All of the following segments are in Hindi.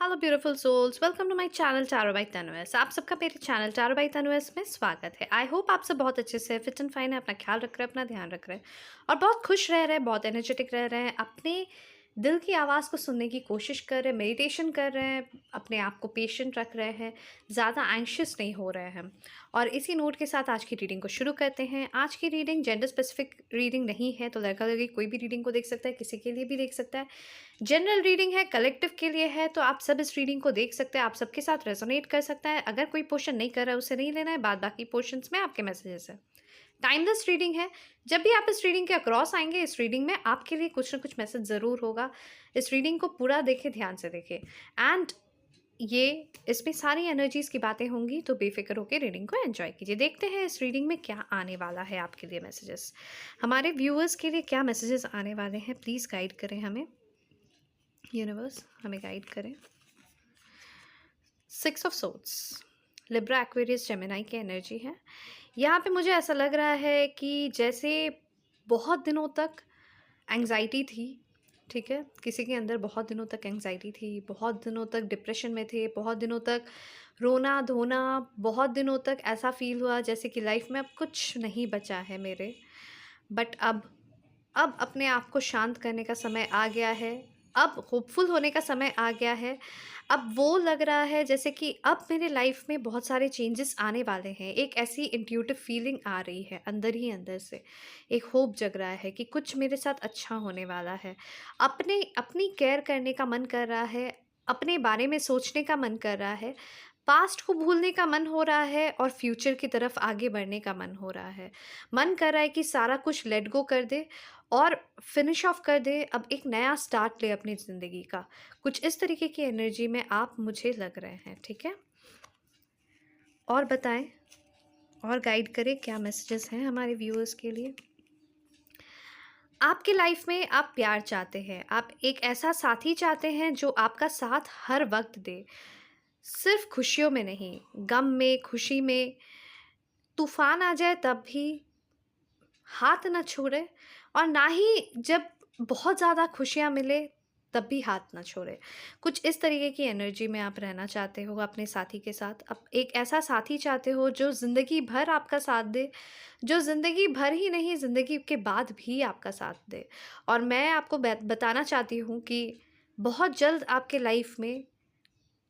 Hello beautiful souls, welcome to my channel tarot by तनुएस। आप सबका मेरे चैनल टैरो बाय तनुएस में स्वागत है। आई होप आप सब बहुत अच्छे से फिट एंड फाइन है, अपना ख्याल रख रहे हैं, अपना ध्यान रख रहे हैं और बहुत खुश रह रहे हैं, बहुत एनर्जेटिक रह रहे हैं, अपने दिल की आवाज़ को सुनने की कोशिश कर रहे हैं, मेडिटेशन कर रहे हैं, अपने आप को पेशेंट रख रहे हैं, ज़्यादा एंग्शियस नहीं हो रहे हैं। और इसी नोट के साथ आज की रीडिंग को शुरू करते हैं। आज की रीडिंग जेंडर स्पेसिफिक रीडिंग नहीं है, तो लड़का लड़की कोई भी रीडिंग को देख सकता है, किसी के लिए भी देख सकता है। जनरल रीडिंग है, कलेक्टिव के लिए है, तो आप सब इस रीडिंग को देख सकते हैं, आप सबके साथ रेजोनेट कर सकता है। अगर कोई पोर्शन नहीं कर रहा है उसे नहीं लेना है, बाद बाकी पोर्शंस में आपके मैसेजेस है। टाइमलेस रीडिंग है, जब भी आप इस रीडिंग के अक्रॉस आएंगे इस रीडिंग में आपके लिए कुछ ना कुछ मैसेज ज़रूर होगा। इस रीडिंग को पूरा देखें, ध्यान से देखें एंड ये इसमें सारी एनर्जीज की बातें होंगी, तो बेफिक्र होकर रीडिंग को एंजॉय कीजिए। देखते हैं इस रीडिंग में क्या आने वाला है आपके लिए मैसेजेस, हमारे व्यूअर्स के लिए क्या मैसेजेस आने वाले हैं। प्लीज़ गाइड करें हमें, यूनिवर्स हमें गाइड करें। 6 of swords, Libra, Aquarius, Gemini की एनर्जी है। यहाँ पे मुझे ऐसा लग रहा है कि जैसे बहुत दिनों तक एंग्जाइटी थी, ठीक है, किसी के अंदर बहुत दिनों तक एंग्जाइटी थी, बहुत दिनों तक डिप्रेशन में थे, बहुत दिनों तक रोना धोना, बहुत दिनों तक ऐसा फील हुआ जैसे कि लाइफ में अब कुछ नहीं बचा है मेरे। बट अब अपने आप को शांत करने का समय आ गया है, अब होपफुल होने का समय आ गया है। अब वो लग रहा है जैसे कि अब मेरे लाइफ में बहुत सारे चेंजेस आने वाले हैं। एक ऐसी इंट्यूटिव फीलिंग आ रही है अंदर ही अंदर से, एक होप जग रहा है कि कुछ मेरे साथ अच्छा होने वाला है। अपनी केयर करने का मन कर रहा है, अपने बारे में सोचने का मन कर रहा है, पास्ट को भूलने का मन हो रहा है और फ्यूचर की तरफ आगे बढ़ने का मन हो रहा है। मन कर रहा है कि सारा कुछ लेट गो कर दे और फिनिश ऑफ कर दे, अब एक नया स्टार्ट ले अपनी ज़िंदगी का। कुछ इस तरीके की एनर्जी में आप मुझे लग रहे हैं, ठीक है। और बताएं और गाइड करें क्या मैसेजेस हैं हमारे व्यूअर्स के लिए। आपके लाइफ में आप प्यार चाहते हैं, आप एक ऐसा साथी चाहते हैं जो आपका साथ हर वक्त दे, सिर्फ खुशियों में नहीं, गम में, खुशी में, तूफान आ जाए तब भी हाथ ना छोड़े, और ना ही जब बहुत ज़्यादा खुशियाँ मिले तब भी हाथ ना छोड़े। कुछ इस तरीके की एनर्जी में आप रहना चाहते हो अपने साथी के साथ। अब एक ऐसा साथी चाहते हो जो ज़िंदगी भर आपका साथ दे, जो ज़िंदगी भर ही नहीं ज़िंदगी के बाद भी आपका साथ दे। और मैं आपको बताना चाहती हूँ कि बहुत जल्द आपके लाइफ में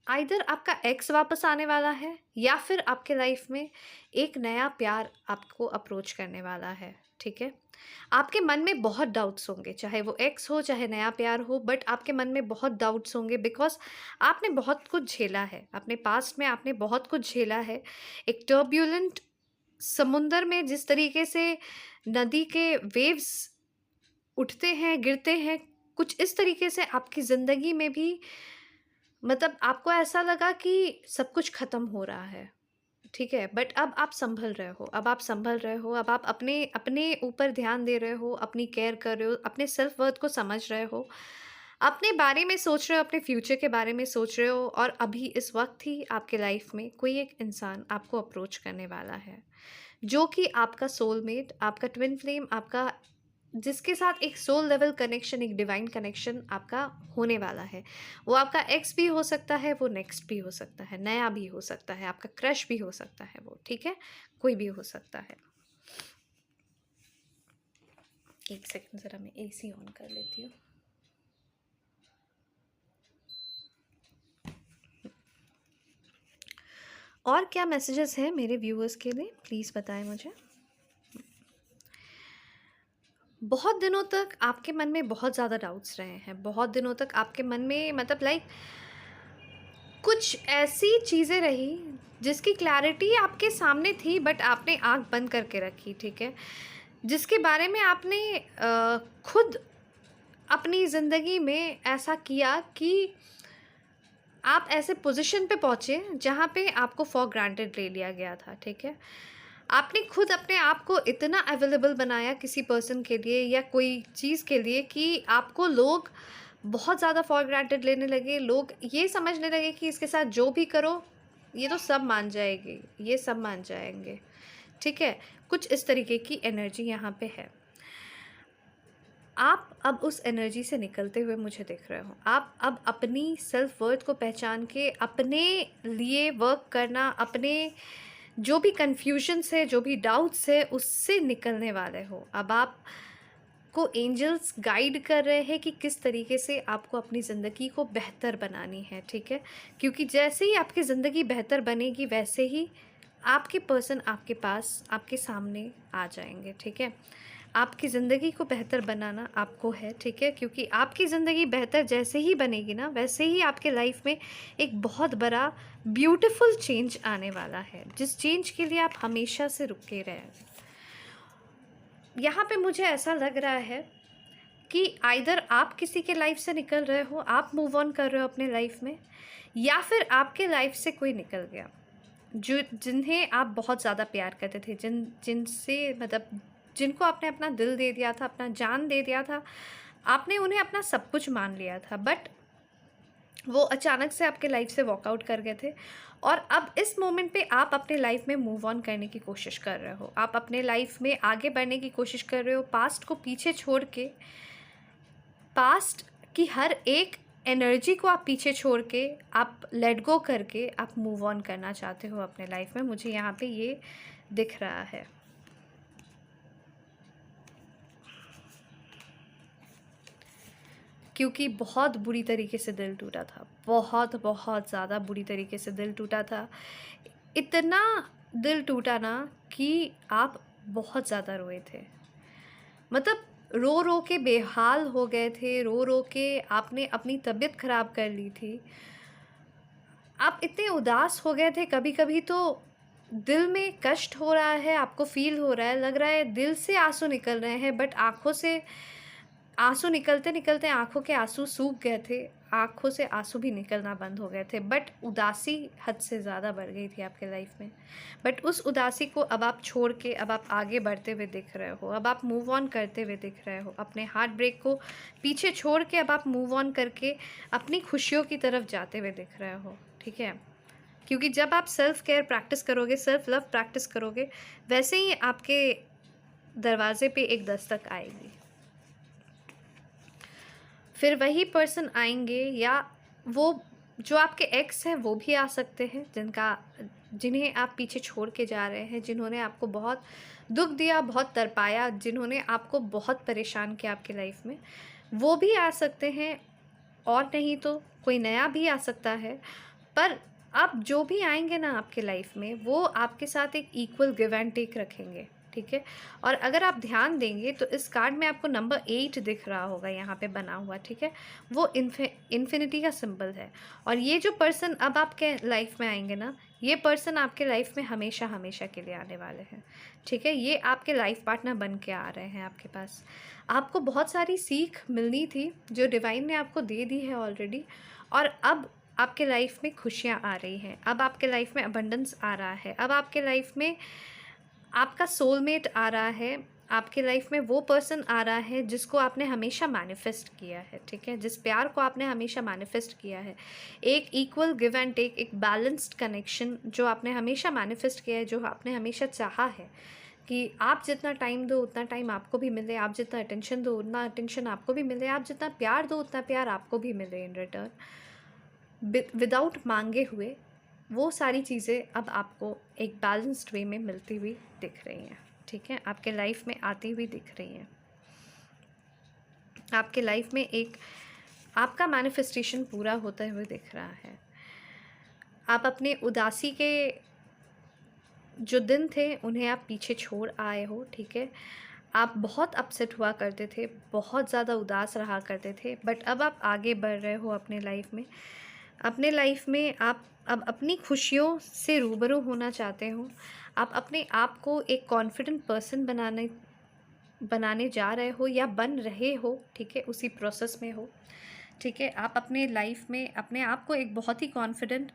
आइदर आपका एक्स वापस आने वाला है या फिर आपके लाइफ में एक नया प्यार आपको अप्रोच करने वाला है, ठीक है। आपके मन में बहुत डाउट्स होंगे, चाहे वो एक्स हो चाहे नया प्यार हो, बट आपके मन में बहुत डाउट्स होंगे बिकॉज आपने बहुत कुछ झेला है अपने पास्ट में, आपने बहुत कुछ झेला है। एक टर्ब्यूलेंट समुंदर में जिस तरीके से नदी के वेव्स उठते हैं गिरते हैं, कुछ इस तरीके से आपकी ज़िंदगी में भी, मतलब आपको ऐसा लगा कि सब कुछ ख़त्म हो रहा है, ठीक है। बट अब आप संभल रहे हो, अब आप संभल रहे हो, अब आप अपने अपने ऊपर ध्यान दे रहे हो, अपनी केयर कर रहे हो, अपने सेल्फ वर्थ को समझ रहे हो, अपने बारे में सोच रहे हो, अपने फ्यूचर के बारे में सोच रहे हो। और अभी इस वक्त ही आपके लाइफ में कोई एक इंसान आपको अप्रोच करने वाला है जो कि आपका सोलमेट, आपका ट्विन फ्लेम, आपका जिसके साथ एक सोल लेवल कनेक्शन, एक डिवाइन कनेक्शन आपका होने वाला है। वो आपका एक्स भी हो सकता है, वो नेक्स्ट भी हो सकता है, नया भी हो सकता है, आपका क्रश भी हो सकता है वो, ठीक है, कोई भी हो सकता है। एक सेकंड ज़रा मैं एसी ऑन कर लेती हूँ। और क्या मैसेजेस हैं मेरे व्यूअर्स के लिए, प्लीज़ बताएं मुझे। बहुत दिनों तक आपके मन में बहुत ज़्यादा डाउट्स रहे हैं, बहुत दिनों तक आपके मन में, मतलब लाइक कुछ ऐसी चीज़ें रही जिसकी क्लैरिटी आपके सामने थी बट आपने आंख बंद करके रखी, ठीक है। जिसके बारे में आपने खुद अपनी ज़िंदगी में ऐसा किया कि आप ऐसे पोजीशन पे पहुँचे जहाँ पे आपको फॉर ग्रांटेड ले लिया गया था, ठीक है। आपने खुद अपने आप को इतना अवेलेबल बनाया किसी पर्सन के लिए या कोई चीज़ के लिए कि आपको लोग बहुत ज़्यादा फॉर ग्रांटेड लेने लगे। लोग ये समझने लगे कि इसके साथ जो भी करो ये तो सब मान जाएगी, ये सब मान जाएंगे, ठीक है। कुछ इस तरीके की एनर्जी यहाँ पे है। आप अब उस एनर्जी से निकलते हुए मुझे दिख रहे हो। आप अब अपनी सेल्फ वर्थ को पहचान के अपने लिए वर्क करना, अपने जो भी कन्फ्यूजन्स है, जो भी डाउट्स है, उससे निकलने वाले हो। अब आप को एंजल्स गाइड कर रहे हैं कि किस तरीके से आपको अपनी ज़िंदगी को बेहतर बनानी है, ठीक है? क्योंकि जैसे ही आपकी ज़िंदगी बेहतर बनेगी, वैसे ही आपके पर्सन आपके पास, आपके सामने आ जाएंगे, ठीक है? आपकी ज़िंदगी को बेहतर बनाना आपको है, ठीक है? क्योंकि आपकी ज़िंदगी बेहतर जैसे ही बनेगी ना, वैसे ही आपके लाइफ में एक बहुत बड़ा ब्यूटीफुल चेंज आने वाला है, जिस चेंज के लिए आप हमेशा से रुके रहे। यहाँ पे मुझे ऐसा लग रहा है कि आइदर आप किसी के लाइफ से निकल रहे हो, आप मूव ऑन कर रहे हो अपने लाइफ में, या फिर आपके लाइफ से कोई निकल गया जो जिन्हें आप बहुत ज़्यादा प्यार करते थे, जिनसे मतलब जिनको आपने अपना दिल दे दिया था, अपना जान दे दिया था, आपने उन्हें अपना सब कुछ मान लिया था, बट वो अचानक से आपके लाइफ से वॉकआउट कर गए थे। और अब इस मोमेंट पे आप अपने लाइफ में मूव ऑन करने की कोशिश कर रहे हो, आप अपने लाइफ में आगे बढ़ने की कोशिश कर रहे हो, पास्ट को पीछे छोड़ के, पास्ट की हर एक एनर्जी को आप पीछे छोड़ के, आप लेट गो करके आप मूव ऑन करना चाहते हो अपने लाइफ में। मुझे यहाँ पे ये दिख रहा है। क्योंकि बहुत बुरी तरीके से दिल टूटा था, बहुत बहुत ज़्यादा बुरी तरीके से दिल टूटा था। इतना दिल टूटा ना कि आप बहुत ज़्यादा रोए थे, मतलब रो रो के बेहाल हो गए थे, रो रो के आपने अपनी तबीयत ख़राब कर ली थी। आप इतने उदास हो गए थे, कभी कभी तो दिल में कष्ट हो रहा है, आपको फील हो रहा है, लग रहा है दिल से आंसू निकल रहे हैं, बट आँखों से आंसू निकलते निकलते आंखों के आंसू सूख गए थे, आंखों से आंसू भी निकलना बंद हो गए थे, बट उदासी हद से ज़्यादा बढ़ गई थी आपके लाइफ में। बट उस उदासी को अब आप छोड़ के अब आप आगे बढ़ते हुए दिख रहे हो, अब आप मूव ऑन करते हुए दिख रहे हो, अपने हार्ट ब्रेक को पीछे छोड़ के अब आप मूव ऑन करके अपनी खुशियों की तरफ जाते हुए दिख रहे हो, ठीक है? क्योंकि जब आप सेल्फ केयर प्रैक्टिस करोगे, सेल्फ लव प्रैक्टिस करोगे, वैसे ही आपके दरवाजे पे एक दस्तक आएगी। फिर वही पर्सन आएंगे, या वो जो आपके एक्स हैं वो भी आ सकते हैं, जिन्हें आप पीछे छोड़ के जा रहे हैं, जिन्होंने आपको बहुत दुख दिया, बहुत तरपाया, जिन्होंने आपको बहुत परेशान किया आपकी लाइफ में, वो भी आ सकते हैं। और नहीं तो कोई नया भी आ सकता है। पर अब जो भी आएंगे ना आपके लाइफ में, वो आपके साथ एक इक्वल गिव एंड टेक रखेंगे, ठीक है? और अगर आप ध्यान देंगे तो इस कार्ड में आपको नंबर 8 दिख रहा होगा यहाँ पे बना हुआ, ठीक है? वो इन्फिनिटी का सिंबल है। और ये जो पर्सन अब आपके लाइफ में आएंगे ना, ये पर्सन आपके लाइफ में हमेशा हमेशा के लिए आने वाले हैं, ठीक है? ये आपके लाइफ पार्टनर बन के आ रहे हैं आपके पास। आपको बहुत सारी सीख मिलनी थी जो डिवाइन ने आपको दे दी है ऑलरेडी, और अब आपके लाइफ में खुशियाँ आ रही हैं, अब आपके लाइफ में अबंडेंस आ रहा है, अब आपके लाइफ में आपका सोलमेट आ रहा है, आपके लाइफ में वो पर्सन आ रहा है जिसको आपने हमेशा मैनिफेस्ट किया है, ठीक है? जिस प्यार को आपने हमेशा मैनिफेस्ट किया है, एक इक्वल गिव एंड टेक, एक बैलेंस्ड कनेक्शन जो आपने हमेशा मैनिफेस्ट किया है, जो आपने हमेशा चाहा है कि आप जितना टाइम दो उतना टाइम आपको भी मिले, आप जितना अटेंशन दो उतना अटेंशन आपको भी मिले, आप जितना प्यार दो उतना प्यार आपको भी मिले इन रिटर्न, विदाउट मांगे हुए। वो सारी चीज़ें अब आपको एक बैलेंस्ड वे में मिलती हुई दिख रही हैं, ठीक है? आपके लाइफ में आती हुई दिख रही हैं। आपके लाइफ में एक आपका मैनिफेस्टेशन पूरा होते हुए दिख रहा है। आप अपने उदासी के जो दिन थे उन्हें आप पीछे छोड़ आए हो, ठीक है? आप बहुत अपसेट हुआ करते थे, बहुत ज़्यादा उदास रहा करते थे, बट अब आप आगे बढ़ रहे हो अपने लाइफ में। अपने लाइफ में आप अब अपनी खुशियों से रूबरू होना चाहते हो। आप अपने आप को एक कॉन्फिडेंट पर्सन बनाने जा रहे हो या बन रहे हो, ठीक है? उसी प्रोसेस में हो, ठीक है? आप अपने लाइफ में अपने आप को एक बहुत ही कॉन्फिडेंट,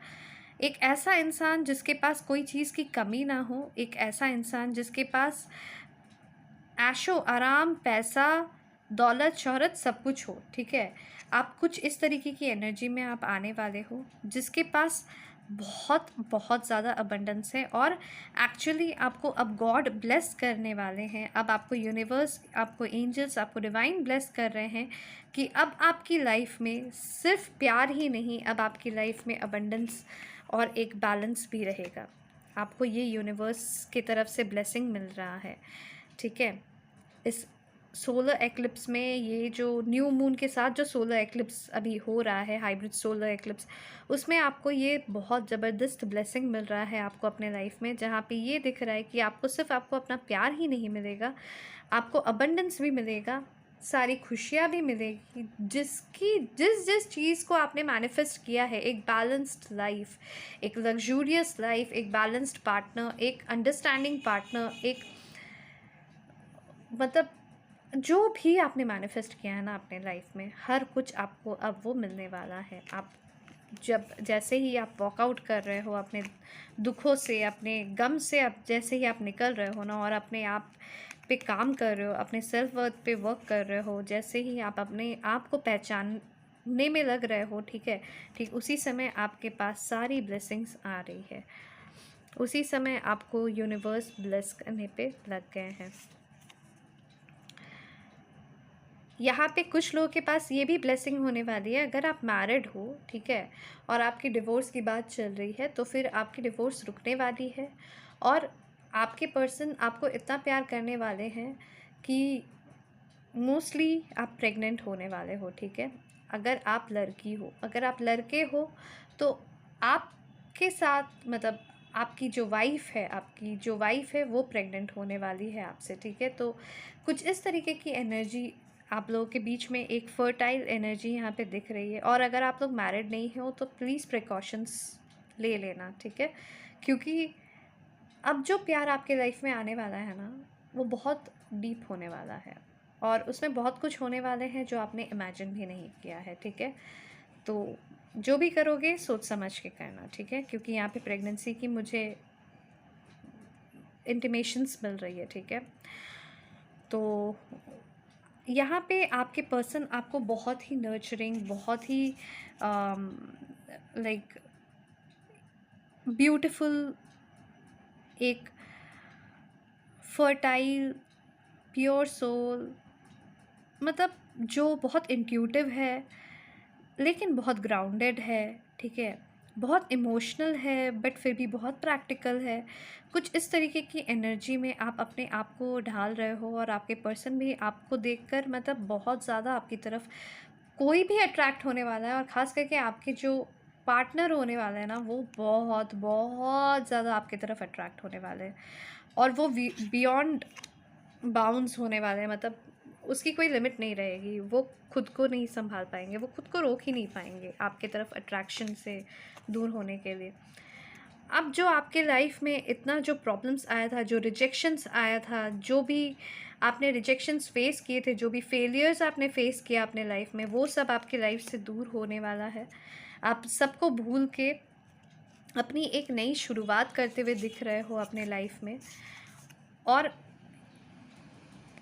एक ऐसा इंसान जिसके पास कोई चीज़ की कमी ना हो, एक ऐसा इंसान जिसके पास ऐशो आराम, पैसा, दौलत, शोहरत सब कुछ हो, ठीक है? आप कुछ इस तरीके की एनर्जी में आप आने वाले हो जिसके पास बहुत बहुत ज़्यादा अबंडेंस है, और एक्चुअली आपको अब गॉड ब्लेस करने वाले हैं। अब आपको यूनिवर्स, आपको एंजल्स, आपको डिवाइन ब्लेस कर रहे हैं कि अब आपकी लाइफ में सिर्फ प्यार ही नहीं, अब आपकी लाइफ में अबंडेंस और एक बैलेंस भी रहेगा। आपको ये यूनिवर्स की तरफ से ब्लेसिंग मिल रहा है, ठीक है। इस सोलर एक्लिप्स में, ये जो न्यू मून के साथ जो सोलर एक्लिप्स अभी हो रहा है, हाइब्रिड सोलर एक्लिप्स, उसमें आपको ये बहुत ज़बरदस्त ब्लेसिंग मिल रहा है आपको अपने लाइफ में, जहाँ पे ये दिख रहा है कि आपको सिर्फ आपको अपना प्यार ही नहीं मिलेगा, आपको अबंडेंस भी मिलेगा, सारी खुशियाँ भी मिलेगी, जिस जिस चीज़ को आपने मैनिफेस्ट किया है, एक बैलेंस्ड लाइफ, एक लग्जूरियस लाइफ, एक बैलेंस्ड पार्टनर, एक अंडरस्टैंडिंग पार्टनर, एक मतलब जो भी आपने मैनिफेस्ट किया है ना अपने लाइफ में, हर कुछ आपको अब वो मिलने वाला है। आप जब जैसे ही आप वॉकआउट कर रहे हो अपने दुखों से, अपने गम से, अब जैसे ही आप निकल रहे हो ना और अपने आप पे काम कर रहे हो, अपने सेल्फ वर्थ पे वर्क कर रहे हो, जैसे ही आप अपने आप को पहचानने में लग रहे हो, ठीक है, ठीक उसी समय आपके पास सारी ब्लेसिंग्स आ रही है, उसी समय आपको यूनिवर्स ब्लेस करने पे लग गए हैं। यहाँ पे कुछ लोगों के पास ये भी ब्लेसिंग होने वाली है, अगर आप मैरिड हो, ठीक है, और आपकी डिवोर्स की बात चल रही है, तो फिर आपकी डिवोर्स रुकने वाली है, और आपके पर्सन आपको इतना प्यार करने वाले हैं कि मोस्टली आप प्रेग्नेंट होने वाले हो, ठीक है। अगर आप लड़की हो, अगर आप लड़के हो, तो आपके साथ मतलब आपकी जो वाइफ है वो प्रेग्नेंट होने वाली है आपसे, ठीक है। तो कुछ इस तरीके की एनर्जी आप लोगों के बीच में, एक फर्टाइल एनर्जी यहाँ पे दिख रही है। और अगर आप लोग मैरिड नहीं हो तो प्लीज़ प्रिकॉशंस ले लेना, ठीक है, क्योंकि अब जो प्यार आपके लाइफ में आने वाला है ना, वो बहुत डीप होने वाला है, और उसमें बहुत कुछ होने वाले हैं जो आपने इमेजिन भी नहीं किया है, ठीक है। तो जो भी करोगे सोच समझ के करना, ठीक है, क्योंकि यहाँ पे प्रेगनेंसी की मुझे इंटिमेशंस मिल रही है, ठीक है। तो यहाँ पे आपके पर्सन आपको बहुत ही नर्चरिंग, बहुत ही लाइक ब्यूटीफुल, एक फर्टाइल प्योर सोल, मतलब जो बहुत इंट्यूटिव है लेकिन बहुत ग्राउंडेड है, ठीक है, बहुत इमोशनल है बट फिर भी बहुत प्रैक्टिकल है। कुछ इस तरीके की एनर्जी में आप अपने आप को ढाल रहे हो, और आपके पर्सन भी आपको देखकर मतलब बहुत ज़्यादा आपकी तरफ कोई भी अट्रैक्ट होने वाला है, और ख़ास करके आपके जो पार्टनर होने वाले हैं ना, वो बहुत बहुत ज़्यादा आपकी तरफ अट्रैक्ट होने वाले हैं, और वो बियॉन्ड बाउंड्स होने वाले हैं, मतलब उसकी कोई लिमिट नहीं रहेगी, वो खुद को नहीं संभाल पाएंगे, वो खुद को रोक ही नहीं पाएंगे आपके तरफ अट्रैक्शन से दूर होने के लिए। अब जो आपके लाइफ में इतना जो प्रॉब्लम्स आया था, जो रिजेक्शंस आया था, जो भी आपने रिजेक्शंस फेस किए थे, जो भी फेलियर्स आपने फेस किया अपने लाइफ में, वो सब आपकी लाइफ से दूर होने वाला है। आप सबको भूल के अपनी एक नई शुरुआत करते हुए दिख रहे हो अपने लाइफ में, और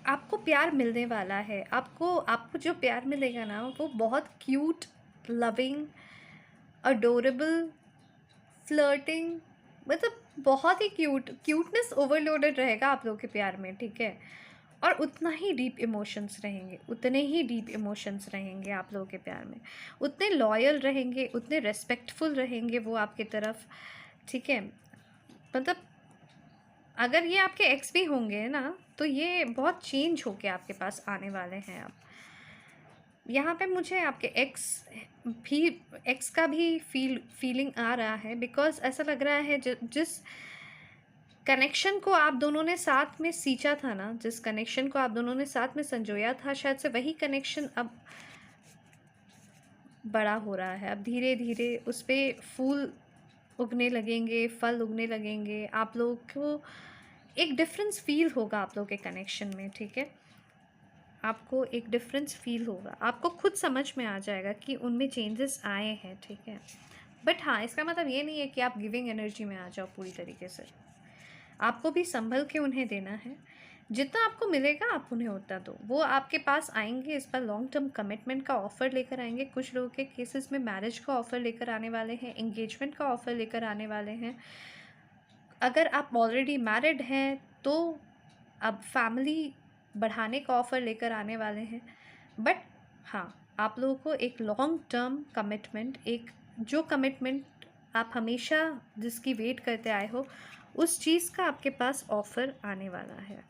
आपको प्यार मिलने वाला है। आपको जो प्यार मिलेगा ना, वो बहुत क्यूट, लविंग, अडोरेबल, फ्लर्टिंग, मतलब बहुत ही क्यूटनेस ओवरलोडेड रहेगा आप लोगों के प्यार में, ठीक है। और उतना ही डीप इमोशंस रहेंगे, उतने ही डीप इमोशंस रहेंगे आप लोगों के प्यार में, उतने लॉयल रहेंगे, उतने रेस्पेक्टफुल रहेंगे वो आपकी तरफ, ठीक है। मतलब अगर ये आपके एक्स भी होंगे ना, तो ये बहुत चेंज होके आपके पास आने वाले हैं। अब यहाँ पे मुझे आपके एक्स का भी फीलिंग आ रहा है, बिकॉज ऐसा लग रहा है जिस कनेक्शन को आप दोनों ने साथ में सींचा था ना, जिस कनेक्शन को आप दोनों ने साथ में संजोया था, शायद से वही कनेक्शन अब बड़ा हो रहा है। अब धीरे धीरे उस पर फूल उगने लगेंगे, फल उगने लगेंगे, आप लोगों को एक डिफरेंस फील होगा आप लोगों के कनेक्शन में, ठीक है। आपको एक डिफरेंस फील होगा, आपको खुद समझ में आ जाएगा कि उनमें चेंजेस आए हैं, ठीक है। बट हाँ, इसका मतलब ये नहीं है कि आप गिविंग एनर्जी में आ जाओ पूरी तरीके से, आपको भी संभल के उन्हें देना है। जितना आपको मिलेगा आप उन्हें उतना दो। वो आपके पास आएँगे, इस बार लॉन्ग टर्म कमिटमेंट का ऑफ़र लेकर आएँगे। कुछ लोगों के केसेस में मैरिज का ऑफ़र लेकर आने वाले हैं, एंगेजमेंट का ऑफ़र लेकर आने वाले हैं। अगर आप ऑलरेडी मैरिड हैं तो अब फैमिली बढ़ाने का ऑफ़र लेकर आने वाले हैं। बट हाँ, आप लोगों को एक लॉन्ग टर्म कमिटमेंट, एक जो कमिटमेंट आप हमेशा जिसकी वेट करते आए हो, उस चीज़ का आपके पास ऑफ़र आने वाला है।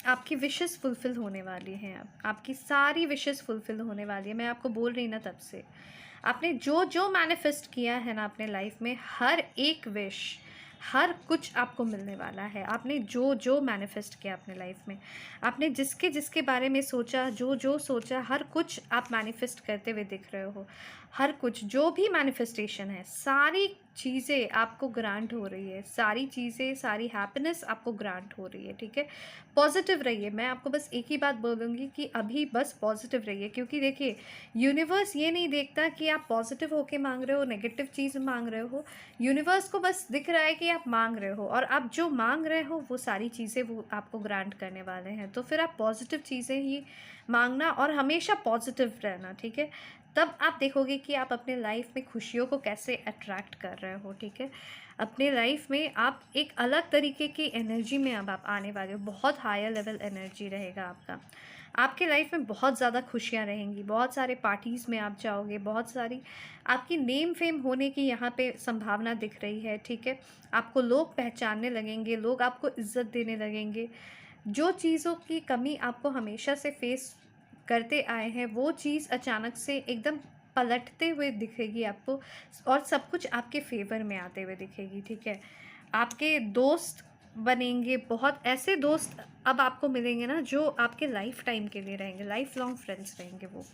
आपकी विशेस फुलफ़िल होने वाली हैं अब, आपकी सारी विशेस फुलफ़िल होने वाली है। मैं आपको बोल रही ना तब से, आपने जो मैनिफेस्ट किया है ना अपने लाइफ में, हर एक विश, हर कुछ आपको मिलने वाला है। आपने जो मैनिफेस्ट किया अपने लाइफ में, आपने जिसके बारे में सोचा, जो सोचा, हर कुछ आप मैनिफेस्ट करते हुए दिख रहे हो। हर कुछ जो भी मैनिफेस्टेशन है, सारी चीज़ें आपको ग्रांट हो रही है, सारी चीज़ें, सारी हैप्पीनेस आपको ग्रांट हो रही है, ठीक है। पॉजिटिव रहिए। मैं आपको बस एक ही बात बोलूँगी कि अभी बस पॉजिटिव रहिए, क्योंकि देखिए यूनिवर्स ये नहीं देखता कि आप पॉजिटिव होके मांग रहे हो, नेगेटिव चीज़ मांग रहे हो। यूनिवर्स को बस दिख रहा है कि आप मांग रहे हो, और आप जो मांग रहे हो वो सारी चीज़ें वो आपको ग्रांट करने वाले हैं। तो फिर आप पॉजिटिव चीज़ें ही मांगना और हमेशा पॉजिटिव रहना, ठीक है। तब आप देखोगे कि आप अपने लाइफ में खुशियों को कैसे अट्रैक्ट कर रहे हो, ठीक है। अपने लाइफ में आप एक अलग तरीके की एनर्जी में अब आप आने वाले हो, बहुत हायर लेवल एनर्जी रहेगा आपका। आपके लाइफ में बहुत ज़्यादा खुशियाँ रहेंगी, बहुत सारे पार्टीज़ में आप जाओगे, बहुत सारी आपकी नेम फेम होने की यहाँ पे संभावना दिख रही है, ठीक है। आपको लोग पहचानने लगेंगे, लोग आपको इज़्ज़त देने लगेंगे। जो चीज़ों की कमी आपको हमेशा से फेस करते आए हैं, वो चीज़ अचानक से एकदम पलटते हुए दिखेगी आपको, और सब कुछ आपके फेवर में आते हुए दिखेगी, ठीक है। आपके दोस्त बनेंगे, बहुत ऐसे दोस्त अब आपको मिलेंगे ना जो आपके लाइफ टाइम के लिए रहेंगे, लाइफ लॉन्ग फ्रेंड्स रहेंगे वो।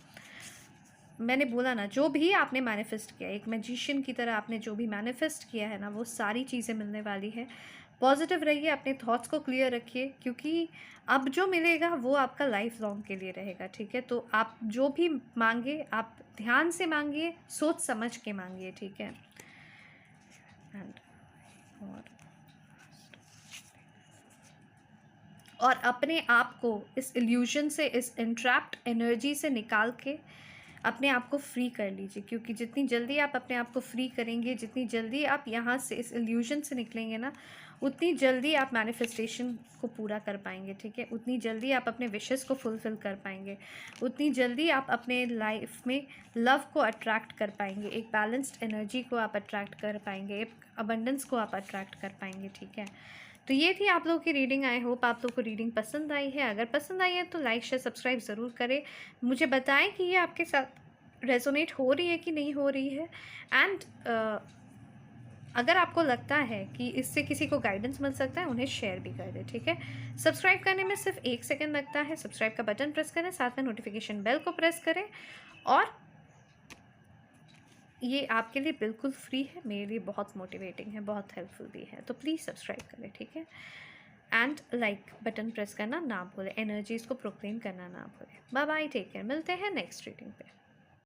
मैंने बोला ना, जो भी आपने मैनिफेस्ट किया, एक मैजिशियन की तरह आपने जो भी मैनिफेस्ट किया है ना, वो सारी चीज़ें मिलने वाली है। पॉजिटिव रहिए, अपने थॉट्स को क्लियर रखिए, क्योंकि अब जो मिलेगा वो आपका लाइफ लॉन्ग के लिए रहेगा, ठीक है। तो आप जो भी मांगे, आप ध्यान से मांगिए, सोच समझ के मांगिए, ठीक है। और अपने आप को इस इल्यूजन से, इस इंट्रैप्ड एनर्जी से निकाल के अपने आप को फ्री कर लीजिए, क्योंकि जितनी जल्दी आप अपने आप को फ्री करेंगे, जितनी जल्दी आप यहाँ से इस इल्यूजन से निकलेंगे ना, उतनी जल्दी आप मैनिफेस्टेशन को पूरा कर पाएंगे, ठीक है। उतनी जल्दी आप अपने विशेस को फुलफ़िल कर पाएंगे, उतनी जल्दी आप अपने लाइफ में लव को अट्रैक्ट कर पाएंगे, एक बैलेंस्ड एनर्जी को आप अट्रैक्ट कर पाएंगे, एक अबंडेंस को आप अट्रैक्ट कर पाएंगे, ठीक है। तो ये थी आप लोगों की रीडिंग। आई होप आप लोग को रीडिंग पसंद आई है। अगर पसंद आई है तो लाइक शेयर सब्सक्राइब ज़रूर करें। मुझे बताएं कि ये आपके साथ रेजोनेट हो रही है कि नहीं हो रही है। एंड अगर आपको लगता है कि इससे किसी को गाइडेंस मिल सकता है, उन्हें शेयर भी कर दें, ठीक है। सब्सक्राइब करने में सिर्फ 1 सेकेंड लगता है। सब्सक्राइब का बटन प्रेस करें, साथ में नोटिफिकेशन बेल को प्रेस करें, और ये आपके लिए बिल्कुल फ्री है, मेरे लिए बहुत मोटिवेटिंग है, बहुत हेल्पफुल भी है। तो प्लीज़ सब्सक्राइब करें, ठीक है। एंड लाइक बटन प्रेस करना ना भूलें, एनर्जीज़ को प्रोक्लेम करना ना भूलें। बाय बाय, टेक केयर, मिलते हैं नेक्स्ट रीडिंग पे।